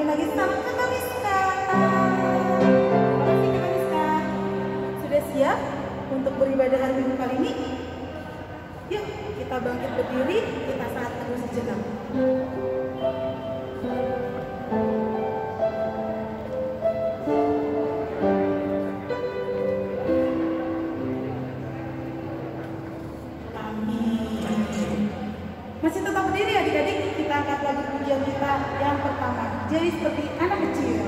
sekali lagi selamat Kamiska. Terima kasih Kamiska. Sudah siap untuk beribadah hari Minggu kali ini? Yuk kita bangkit berdiri, kita saat teduh sejenak. Masih tetap berdiri adik-adik, kita angkat lagu pujian kita yang pertama. Jadi seperti anak kecil.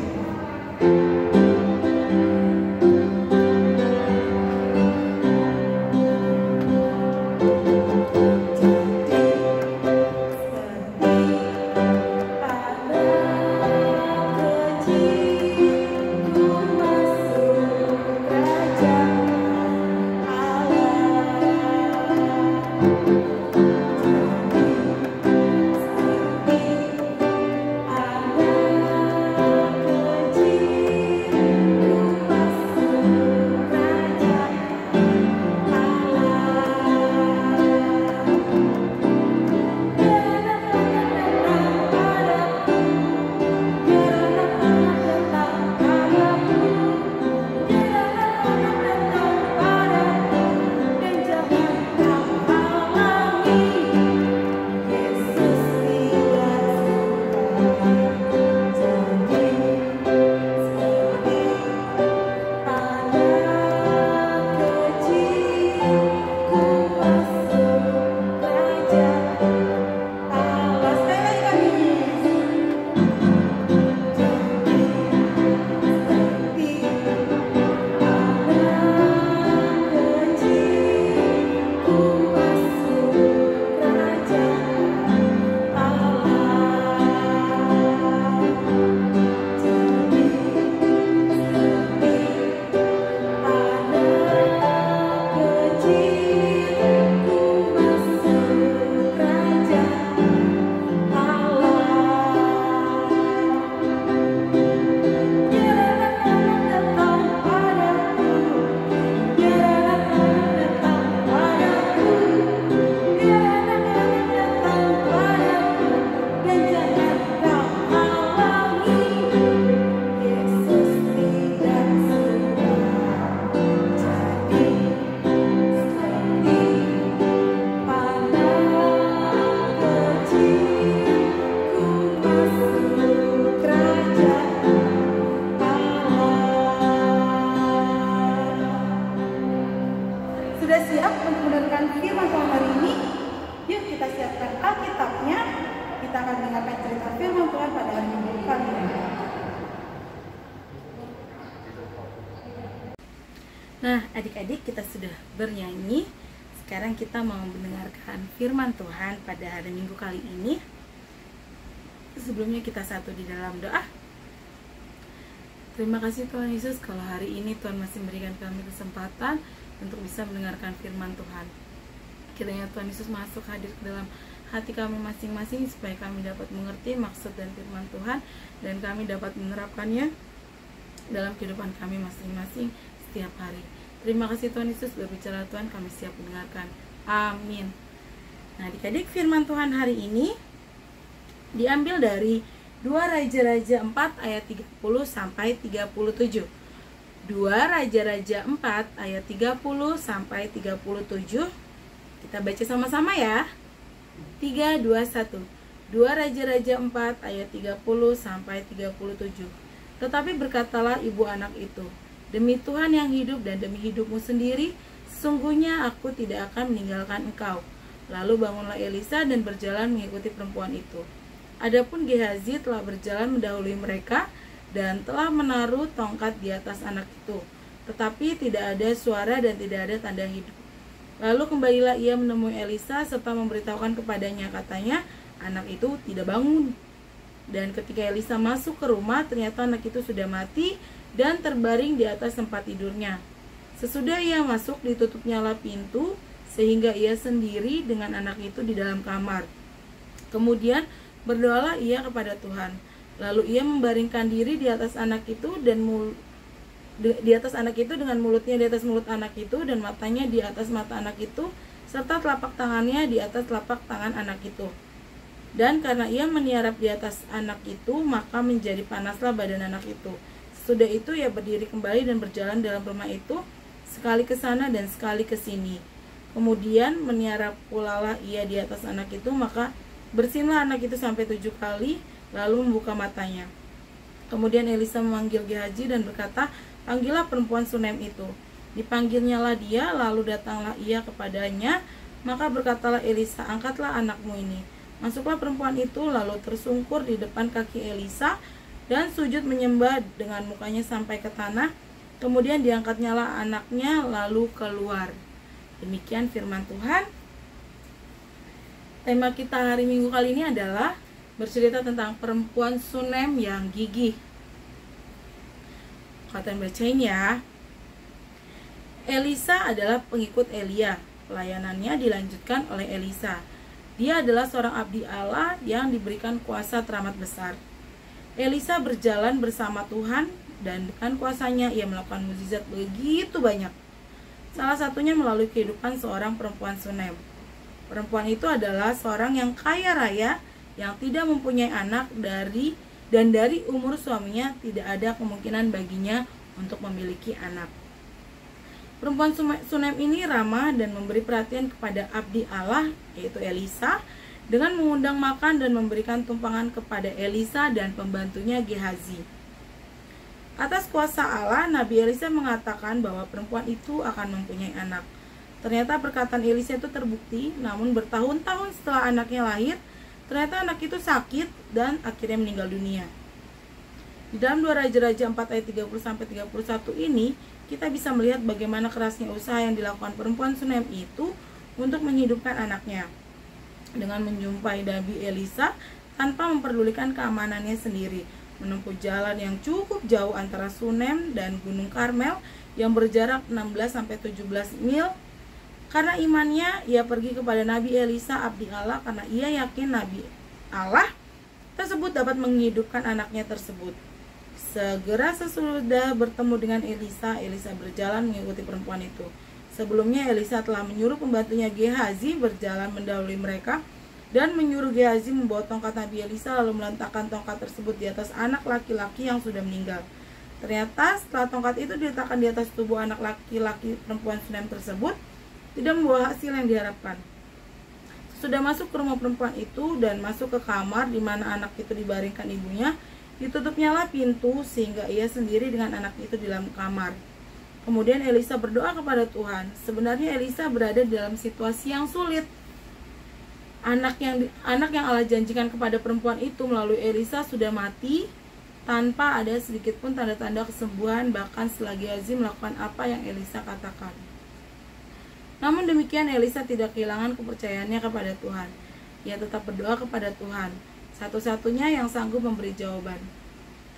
Sudah siap untuk mendengarkan firman Tuhan hari ini? Yuk kita siapkan Alkitabnya. Kita akan mendengarkan cerita firman Tuhan pada hari Minggu kali ini. Nah, adik-adik kita sudah bernyanyi. Sekarang kita mau mendengarkan firman Tuhan pada hari Minggu kali ini. Sebelumnya kita satu di dalam doa. Terima kasih Tuhan Yesus kalau hari ini Tuhan masih memberikan kami kesempatan untuk bisa mendengarkan firman Tuhan. Kiranya Tuhan Yesus masuk hadir ke dalam hati kami masing-masing supaya kami dapat mengerti maksud dan firman Tuhan dan kami dapat menerapkannya dalam kehidupan kami masing-masing setiap hari. Terima kasih Tuhan Yesus, berbicara Tuhan, kami siap mendengarkan. Amin. Nah, adik-adik, firman Tuhan hari ini diambil dari 2 Raja-Raja 4 ayat 30 sampai 37. 2 Raja-Raja 4 ayat 30 sampai 37. Kita baca sama-sama ya. 3, 2, 1. 2 Raja-Raja 4 ayat 30 sampai 37. Tetapi berkatalah ibu anak itu, demi Tuhan yang hidup dan demi hidupmu sendiri, sesungguhnya aku tidak akan meninggalkan engkau. Lalu bangunlah Elisa dan berjalan mengikuti perempuan itu. Adapun Gehazi telah berjalan mendahului mereka dan telah menaruh tongkat di atas anak itu. Tetapi tidak ada suara dan tidak ada tanda hidup. Lalu kembalilah ia menemui Elisa serta memberitahukan kepadanya, katanya, anak itu tidak bangun. Dan ketika Elisa masuk ke rumah, ternyata anak itu sudah mati dan terbaring di atas tempat tidurnya. Sesudah ia masuk, ditutup nyala pintu, sehingga ia sendiri dengan anak itu di dalam kamar. Kemudian berdoalah ia kepada Tuhan. Lalu ia membaringkan diri di atas anak itu dan dengan mulutnya di atas mulut anak itu dan matanya di atas mata anak itu serta telapak tangannya di atas telapak tangan anak itu. Dan karena ia meniarap di atas anak itu, maka menjadi panaslah badan anak itu. Sesudah itu ia berdiri kembali dan berjalan dalam rumah itu, sekali ke sana dan sekali ke sini. Kemudian meniarap pulalah ia di atas anak itu, maka bersinlah anak itu sampai 7 kali, lalu membuka matanya. Kemudian Elisa memanggil Gehazi dan berkata, "Panggillah perempuan Sunem itu." Dipanggilnyalah dia, lalu datanglah ia kepadanya. Maka berkatalah Elisa, "Angkatlah anakmu ini." Masuklah perempuan itu, lalu tersungkur di depan kaki Elisa dan sujud menyembah dengan mukanya sampai ke tanah. Kemudian diangkatnyalah anaknya lalu keluar. Demikian firman Tuhan. Tema kita hari Minggu kali ini adalah bercerita tentang perempuan Sunem yang gigih. Kata yang bacain ya. Elisa adalah pengikut Elia. Pelayanannya dilanjutkan oleh Elisa. Dia adalah seorang abdi Allah yang diberikan kuasa teramat besar. Elisa berjalan bersama Tuhan dan dengan kuasanya ia melakukan mukjizat begitu banyak. Salah satunya melalui kehidupan seorang perempuan Sunem. Perempuan itu adalah seorang yang kaya raya yang tidak mempunyai anak dari umur suaminya tidak ada kemungkinan baginya untuk memiliki anak. Perempuan Sunem ini ramah dan memberi perhatian kepada abdi Allah, yaitu Elisa, dengan mengundang makan dan memberikan tumpangan kepada Elisa dan pembantunya Gehazi. Atas kuasa Allah, Nabi Elisa mengatakan bahwa perempuan itu akan mempunyai anak. Ternyata perkataan Elisa itu terbukti, namun bertahun-tahun setelah anaknya lahir, ternyata anak itu sakit dan akhirnya meninggal dunia. Di dalam 2 Raja-Raja 4 ayat 30-31 ini, kita bisa melihat bagaimana kerasnya usaha yang dilakukan perempuan Sunem itu untuk menghidupkan anaknya. Dengan menjumpai Nabi Elisa tanpa memperdulikan keamanannya sendiri, menempuh jalan yang cukup jauh antara Sunem dan Gunung Karmel yang berjarak 16-17 mil. Karena imannya, ia pergi kepada Nabi Elisa, abdi Allah, karena ia yakin Nabi Allah tersebut dapat menghidupkan anaknya tersebut. Segera sesudah bertemu dengan Elisa, Elisa berjalan mengikuti perempuan itu. Sebelumnya Elisa telah menyuruh pembantunya Gehazi berjalan mendahului mereka dan menyuruh Gehazi membawa tongkat Nabi Elisa lalu meletakkan tongkat tersebut di atas anak laki-laki yang sudah meninggal. Ternyata setelah tongkat itu diletakkan di atas tubuh anak laki-laki perempuan Sunem tersebut, tidak membawa hasil yang diharapkan. Sudah masuk ke rumah perempuan itu dan masuk ke kamar di mana anak itu dibaringkan ibunya, ditutupnyalah pintu sehingga ia sendiri dengan anak itu di dalam kamar. Kemudian Elisa berdoa kepada Tuhan. Sebenarnya Elisa berada di dalam situasi yang sulit. Anak yang Allah janjikan kepada perempuan itu melalui Elisa sudah mati tanpa ada sedikit pun tanda-tanda kesembuhan, bahkan setelah Gehazi melakukan apa yang Elisa katakan. Namun demikian Elisa tidak kehilangan kepercayaannya kepada Tuhan. Ia tetap berdoa kepada Tuhan, satu-satunya yang sanggup memberi jawaban.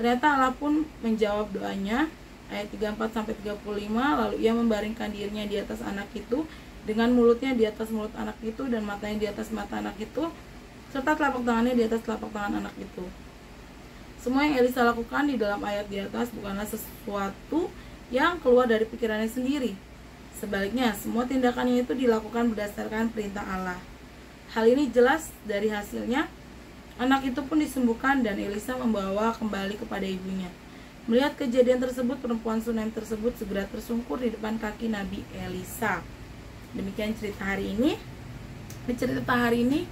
Ternyata Allah pun menjawab doanya. Ayat 34-35, lalu ia membaringkan dirinya di atas anak itu, dengan mulutnya di atas mulut anak itu dan matanya di atas mata anak itu, serta telapak tangannya di atas telapak tangan anak itu. Semua yang Elisa lakukan di dalam ayat di atas bukanlah sesuatu yang keluar dari pikirannya sendiri. Sebaliknya, semua tindakannya itu dilakukan berdasarkan perintah Allah. Hal ini jelas dari hasilnya. Anak itu pun disembuhkan dan Elisa membawa kembali kepada ibunya. Melihat kejadian tersebut, perempuan Sunem tersebut segera tersungkur di depan kaki Nabi Elisa. Demikian cerita hari ini. Cerita hari ini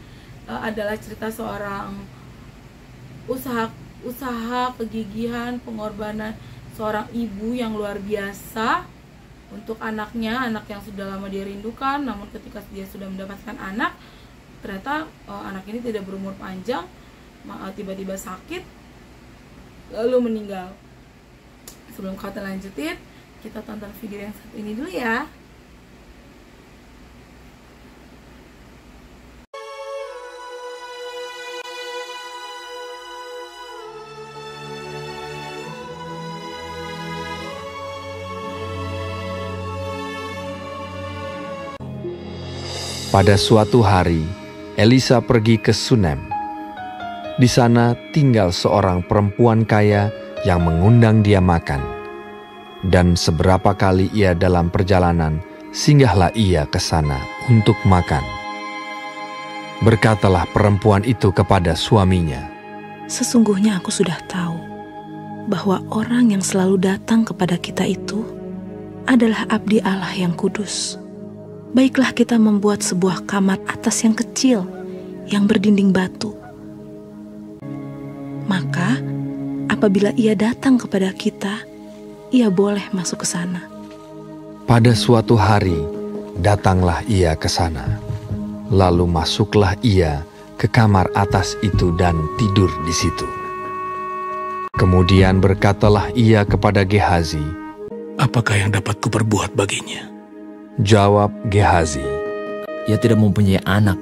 adalah cerita seorang usaha kegigihan, pengorbanan seorang ibu yang luar biasa untuk anaknya, anak yang sudah lama dia rindukan. Namun ketika dia sudah mendapatkan anak, ternyata anak ini tidak berumur panjang, tiba-tiba sakit lalu meninggal. Sebelum kita lanjutin, kita tonton video yang satu ini dulu ya. Pada suatu hari, Elisa pergi ke Sunem. Di sana tinggal seorang perempuan kaya yang mengundang dia makan. Dan seberapa kali ia dalam perjalanan, singgahlah ia ke sana untuk makan. Berkatalah perempuan itu kepada suaminya, Sesungguhnya aku sudah tahu bahwa orang yang selalu datang kepada kita itu adalah abdi Allah yang kudus. Baiklah kita membuat sebuah kamar atas yang kecil, yang berdinding batu. Maka, apabila ia datang kepada kita, ia boleh masuk ke sana. Pada suatu hari, datanglah ia ke sana. Lalu masuklah ia ke kamar atas itu dan tidur di situ. Kemudian berkatalah ia kepada Gehazi, "Apakah yang dapat kuperbuat baginya?" Jawab Gehazi, Ia tidak mempunyai anak,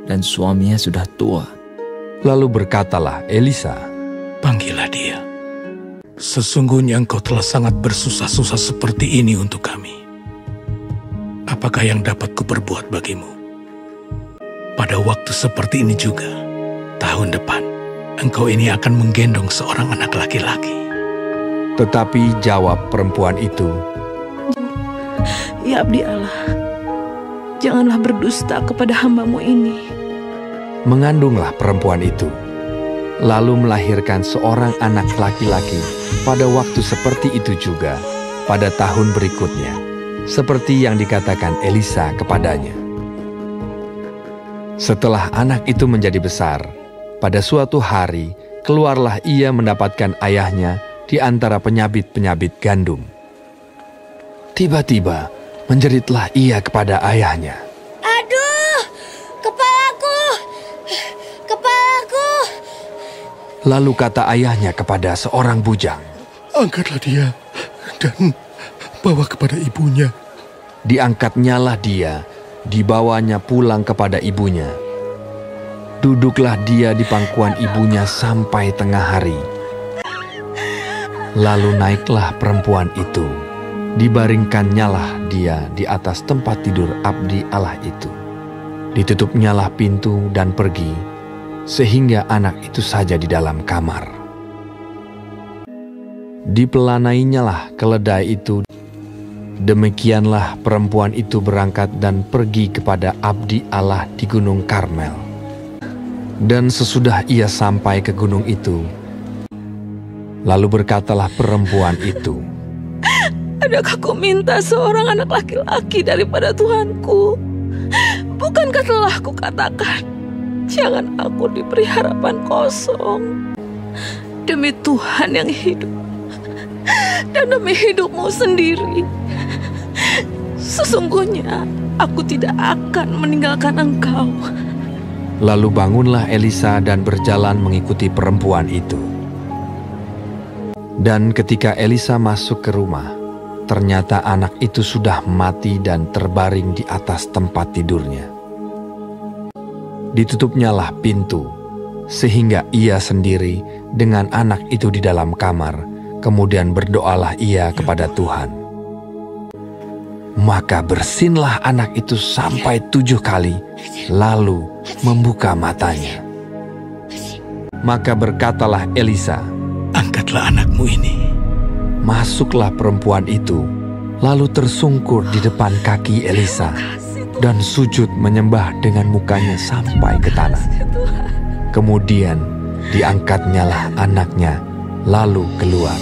dan suaminya sudah tua. lalu berkatalah Elisa, "Panggillah dia. Sesungguhnya engkau telah sangat bersusah-susah seperti ini untuk kami. Apakah yang dapat kuperbuat bagimu? Pada waktu seperti ini juga, tahun depan, engkau ini akan menggendong seorang anak laki-laki." Tetapi jawab perempuan itu, Ya abdi Allah, janganlah berdusta kepada hambamu ini. Mengandunglah perempuan itu, lalu melahirkan seorang anak laki-laki pada waktu seperti itu juga, pada tahun berikutnya, seperti yang dikatakan Elisa kepadanya. Setelah anak itu menjadi besar, pada suatu hari keluarlah ia mendapatkan ayahnya di antara penyabit-penyabit gandum. Tiba-tiba menjeritlah ia kepada ayahnya, Aduh, kepalaku, kepalaku. Lalu kata ayahnya kepada seorang bujang, Angkatlah dia dan bawa kepada ibunya. Diangkatnyalah dia, dibawanya pulang kepada ibunya. Duduklah dia di pangkuan ibunya sampai tengah hari. Lalu naiklah perempuan itu, dibaringkannyalah dia di atas tempat tidur abdi Allah itu. Ditutupnyalah pintu dan pergi, sehingga anak itu saja di dalam kamar. Dipelanainyalah keledai itu. Demikianlah perempuan itu berangkat dan pergi kepada abdi Allah di Gunung Karmel. Dan sesudah ia sampai ke gunung itu, lalu berkatalah perempuan itu, Adakah ku minta seorang anak laki-laki daripada Tuhanku? Bukankah telah kukatakan, jangan aku diberi harapan kosong? Demi Tuhan yang hidup, dan demi hidupmu sendiri, sesungguhnya aku tidak akan meninggalkan engkau. Lalu bangunlah Elisa dan berjalan mengikuti perempuan itu. Dan ketika Elisa masuk ke rumah, ternyata anak itu sudah mati dan terbaring di atas tempat tidurnya. Ditutupnyalah pintu, sehingga ia sendiri dengan anak itu di dalam kamar. Kemudian berdoalah ia kepada Tuhan. Maka bersinlah anak itu sampai 7 kali, lalu membuka matanya. Maka berkatalah Elisa, Angkatlah anakmu ini. masuklah perempuan itu, lalu tersungkur di depan kaki Elisa, dan sujud menyembah dengan mukanya sampai ke tanah. Kemudian diangkatnyalah anaknya, lalu keluar.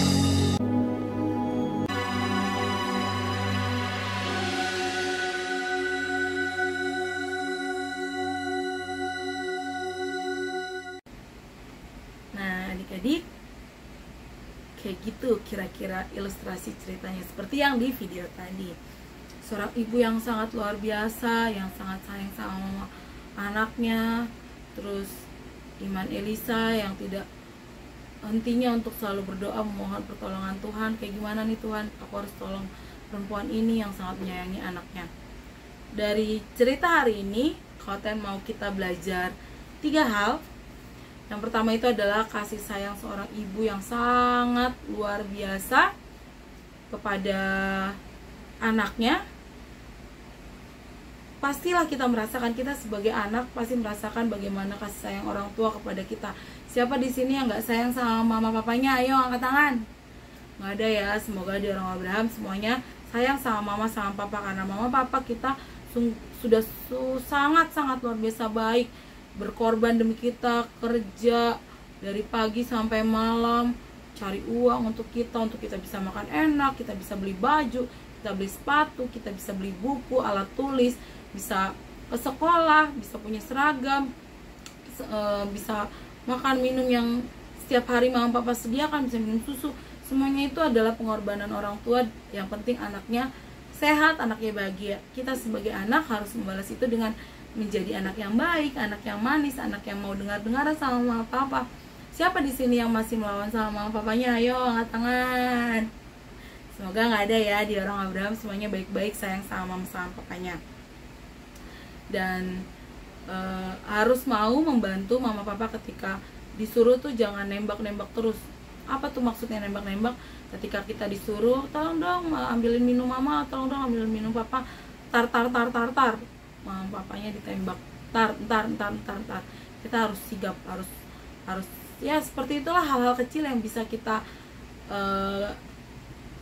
Nah, adik-adik, kayak gitu kira-kira ilustrasi ceritanya seperti yang di video tadi. Seorang ibu yang sangat luar biasa, yang sangat sayang sama anaknya. Terus iman Elisa yang tidak hentinya untuk selalu berdoa memohon pertolongan Tuhan. Kayak gimana nih Tuhan, aku harus tolong perempuan ini yang sangat menyayangi anaknya. Dari cerita hari ini, Khoten mau kita belajar 3 hal. Yang pertama itu adalah kasih sayang seorang ibu yang sangat luar biasa kepada anaknya. Pastilah kita merasakan, kita sebagai anak pasti merasakan bagaimana kasih sayang orang tua kepada kita. Siapa di sini yang nggak sayang sama mama papanya? Ayo angkat tangan. Nggak ada ya. Semoga di orang Abraham semuanya sayang sama mama sama papa, karena mama papa kita sudah sangat-sangat luar biasa baik, berkorban demi kita, kerja dari pagi sampai malam, cari uang untuk kita bisa makan enak, kita bisa beli baju, kita beli sepatu, kita bisa beli buku, alat tulis, bisa ke sekolah, bisa punya seragam, bisa makan minum yang setiap hari mama papa sediakan, bisa minum susu. Semuanya itu adalah pengorbanan orang tua. Yang penting anaknya sehat, anaknya bahagia. Kita sebagai anak harus membalas itu dengan menjadi anak yang baik, anak yang manis, anak yang mau dengar-dengaran sama mama papa. Siapa di sini yang masih melawan sama mama papanya? Ayo angkat tangan. Semoga nggak ada ya di orang Abraham, semuanya baik-baik, sayang sama mama sama papanya. Dan harus mau membantu mama papa ketika disuruh tuh jangan nembak-nembak terus. Apa tuh maksudnya nembak-nembak? Ketika kita disuruh, tolong dong ambilin minum mama, tolong dong ambilin minum papa, tar. Mama papanya ditembak, tar. Kita harus sigap, harus ya seperti itulah hal-hal kecil yang bisa kita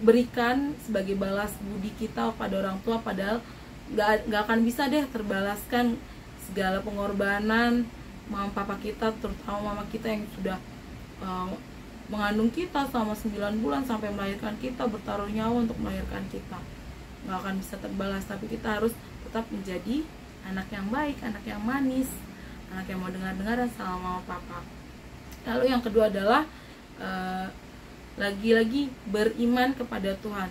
berikan sebagai balas budi kita pada orang tua. Padahal gak akan bisa deh terbalaskan segala pengorbanan mama papa kita, terutama mama kita yang sudah mengandung kita selama 9 bulan sampai melahirkan kita, bertaruh nyawa untuk melahirkan kita. Gak akan bisa terbalas, tapi kita harus tetap menjadi anak yang baik, anak yang manis, anak yang mau dengar-dengaran sama mama papa. Lalu yang kedua adalah lagi-lagi beriman kepada Tuhan.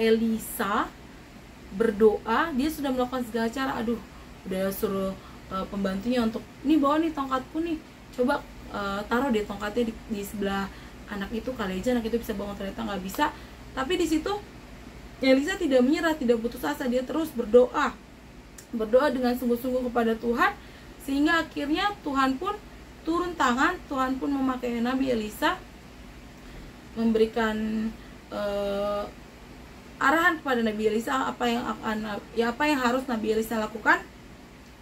Elisa berdoa, dia sudah melakukan segala cara. Udah suruh pembantunya untuk, nih bawa nih tongkatku nih, coba taruh deh tongkatnya di sebelah anak itu, kali aja anak itu bisa bangun. Ternyata nggak bisa. Tapi di situ Elisa tidak menyerah, tidak putus asa, dia terus berdoa dengan sungguh-sungguh kepada Tuhan, sehingga akhirnya Tuhan pun turun tangan. Tuhan pun memakai Nabi Elisa, memberikan arahan kepada Nabi Elisa apa yang harus Nabi Elisa lakukan,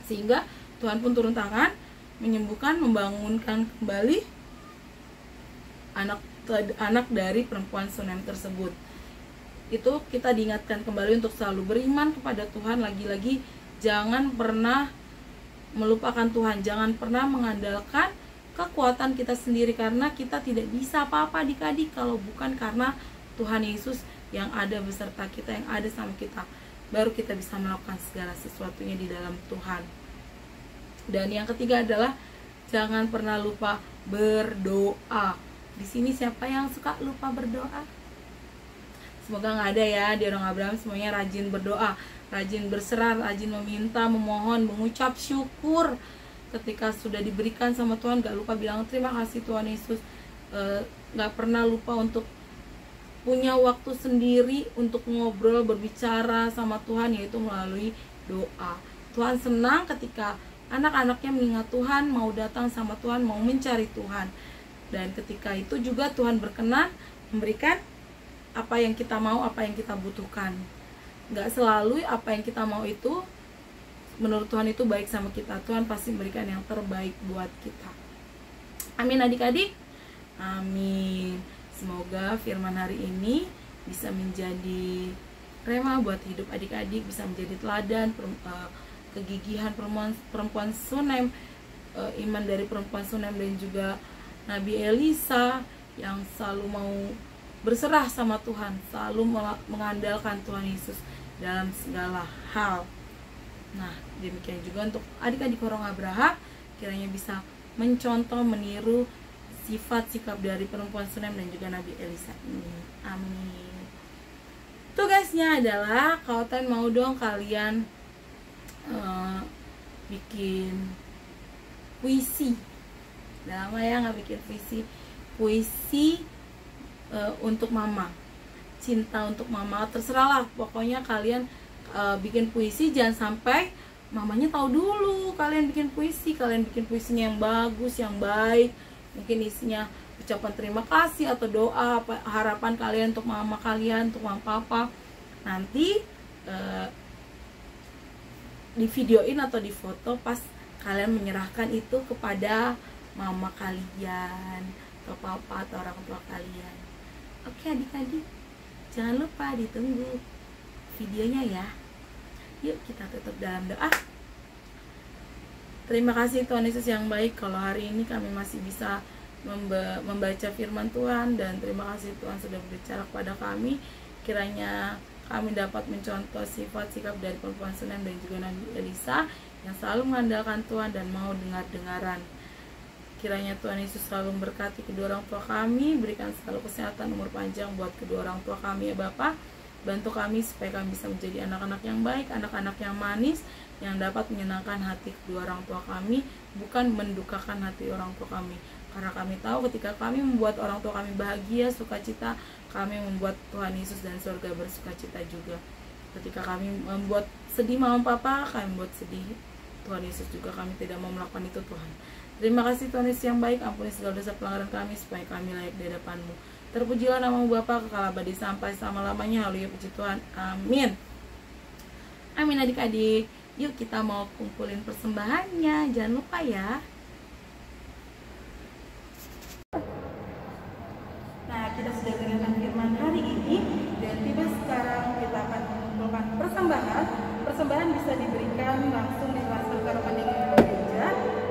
sehingga Tuhan pun turun tangan, menyembuhkan, membangunkan kembali anak dari perempuan Sunem tersebut. Itu kita diingatkan kembali untuk selalu beriman kepada Tuhan. Lagi-lagi jangan pernah melupakan Tuhan, jangan pernah mengandalkan kekuatan kita sendiri, karena kita tidak bisa apa-apa adik-adik kalau bukan karena Tuhan Yesus yang ada beserta kita, yang ada sama kita. Baru kita bisa melakukan segala sesuatunya di dalam Tuhan. Dan yang ketiga adalah jangan pernah lupa berdoa. Di sini siapa yang suka lupa berdoa? Semoga nggak ada ya di orang Abraham. Semuanya rajin berdoa, rajin berserah, rajin meminta, memohon, mengucap syukur ketika sudah diberikan sama Tuhan. Gak lupa bilang terima kasih Tuhan Yesus. Gak pernah lupa untuk punya waktu sendiri untuk ngobrol, berbicara sama Tuhan, yaitu melalui doa. Tuhan senang ketika anak-anaknya mengingat Tuhan, mau datang sama Tuhan, mau mencari Tuhan. Dan ketika itu juga Tuhan berkenan memberikan apa yang kita mau, apa yang kita butuhkan. Gak selalu apa yang kita mau itu menurut Tuhan itu baik sama kita. Tuhan pasti memberikan yang terbaik buat kita. Amin adik-adik. Amin. Semoga firman hari ini bisa menjadi rema buat hidup adik-adik, bisa menjadi teladan kegigihan perempuan Sunem, iman dari perempuan Sunem, dan juga Nabi Elisa yang selalu mau berserah sama Tuhan, selalu mengandalkan Tuhan Yesus dalam segala hal. Nah, demikian juga untuk adik-adik orang Abraham, kiranya bisa mencontoh, meniru sifat sikap dari perempuan Sunem dan juga Nabi Elisa ini. Amin. Tugasnya adalah Kautan mau dong kalian bikin puisi. Udah lama ya nggak bikin puisi untuk mama, cinta untuk mama. Terserahlah, pokoknya kalian bikin puisi, jangan sampai mamanya tahu dulu kalian bikin puisi. Kalian bikin puisinya yang bagus, yang baik, mungkin isinya ucapan terima kasih atau doa, harapan kalian untuk mama kalian, untuk mama papa. Nanti di videoin atau di foto pas kalian menyerahkan itu kepada mama kalian atau papa atau orang tua kalian. Oke adik-adik, jangan lupa ditunggu videonya ya. Yuk kita tutup dalam doa. Terima kasih Tuhan Yesus yang baik, kalau hari ini kami masih bisa membaca firman Tuhan, dan terima kasih Tuhan sudah berbicara kepada kami. Kiranya kami dapat mencontoh sifat sikap dari perempuan Sunem dan juga Nabi Elisa yang selalu mengandalkan Tuhan dan mau dengar-dengaran. Kiranya Tuhan Yesus selalu memberkati kedua orang tua kami, berikan selalu kesehatan, umur panjang buat kedua orang tua kami ya Bapa. Bantu kami supaya kami bisa menjadi anak-anak yang baik, anak-anak yang manis, yang dapat menyenangkan hati kedua orang tua kami, bukan mendukakan hati orang tua kami. Karena kami tahu ketika kami membuat orang tua kami bahagia, sukacita, kami membuat Tuhan Yesus dan surga bersukacita juga. Ketika kami membuat sedih mama papa, kami membuat sedih Tuhan Yesus juga. Kami tidak mau melakukan itu Tuhan. Terima kasih Tuhan Yesus yang baik, ampuni segala dosa pelanggaran kami supaya kami layak di hadapan-Mu. Terpujilah nama-Mu Bapa kekal abadi sampai selama-lamanya. Haleluya, puji Tuhan. Amin. Amin adik-adik. Yuk kita mau kumpulin persembahannya. Jangan lupa ya. Nah, kita sudah dengarkan firman hari ini, dan tiba sekarang kita akan mengumpulkan persembahan. Persembahan bisa diberikan langsung di transfer ke rekening gereja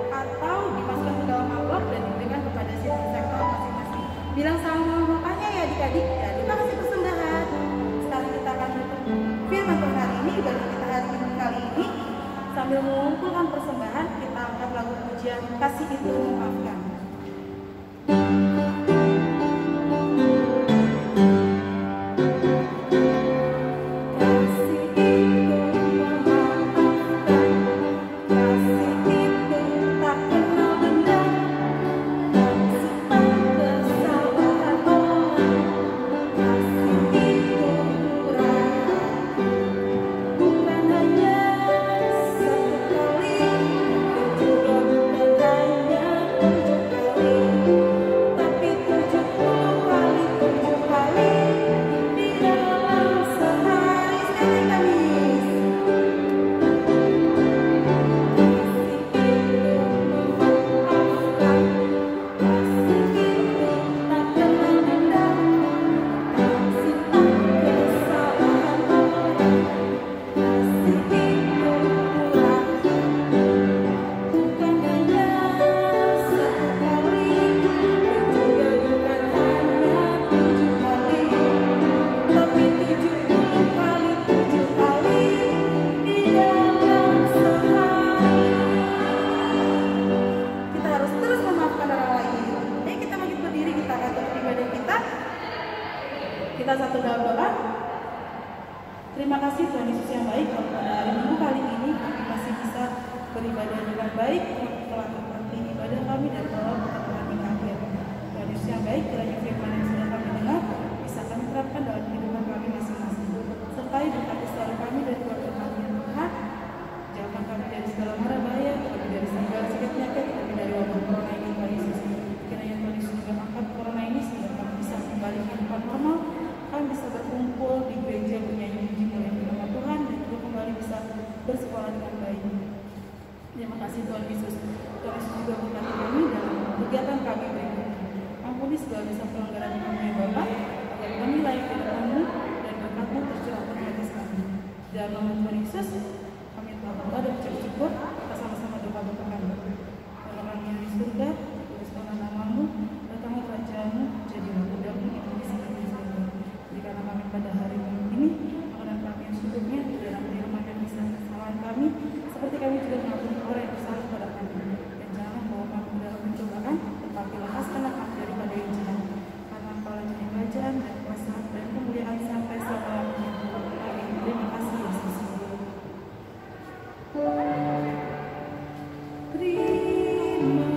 atau dimasukkan ke dalam amplop dan diberikan kepada citizen sektor masing-masing. Bilang sama bapaknya ya adik-adik, ya terima kasih persembahan. Sekarang kita akan tutup firman Tuhan hari ini, ibadah kita hari ini kali ini. Sambil mengumpulkan persembahan, kita angkat lagu pujian Kasih Itu Memaafkan. Kita satu dalam doa. Terima kasih Tuhan Yesus yang baik, pada hari Minggu kali ini kami masih bisa beribadah dengan baik. Telah menepati ibadah kami dan telah kami akhir. Tuhan Yesus yang baik, kiranya firman yang sudah kami dengar bisa kami terapkan dalam kehidupan kami masing-masing. Sertai berkati selalu kami dan keluarga kami yang Tuhan. Jauhkan kami dari segala mara bahaya, kami dari segala sakit penyakit, kami dari wabah corona ini Tuhan Yesus. Kiranya Tuhan Yesus juga angkat corona ini sehingga kami bisa kembali ke kehidupan normal. Kami bisa berkumpul di gereja bernyanyi puji muliakan nama Tuhan dan juga kembali bisa bersekolah dengan baik. Terima kasih Tuhan Yesus. Tuhan Yesus juga memberkati kami dalam kegiatan kami berikutnya. Ampuni segala dosa pelanggaran kami ya Bapa, agar kami layak di depan-Mu dan berkat-Mu tercurahkan di atas kami. Dalam nama Tuhan Yesus, kami telah berdoa dan ucap syukur. Kita sama-sama doa Bapa kami. Bapa kami yang di surga, kuduskanlah nama-Mu, datanglah kerajaan-Mu, jadilah kehendak-Mu di bumi seperti di surga. Berikanlah kami pada hari ini makanan kami yang secukupnya, dan ampunilah kami kesalahan kami, seperti kami juga mengampuni orang yang bersalah kepada kami. Dan janganlah bawa kami ke dalam pencobaan, tetapi lepaskanlah kami daripada yang jahat. Karena Engkau lah yang kerajaan dan kuasa dan kemuliaan sampai selama-lamanya. Amin. Terima kasih Yesus. Terima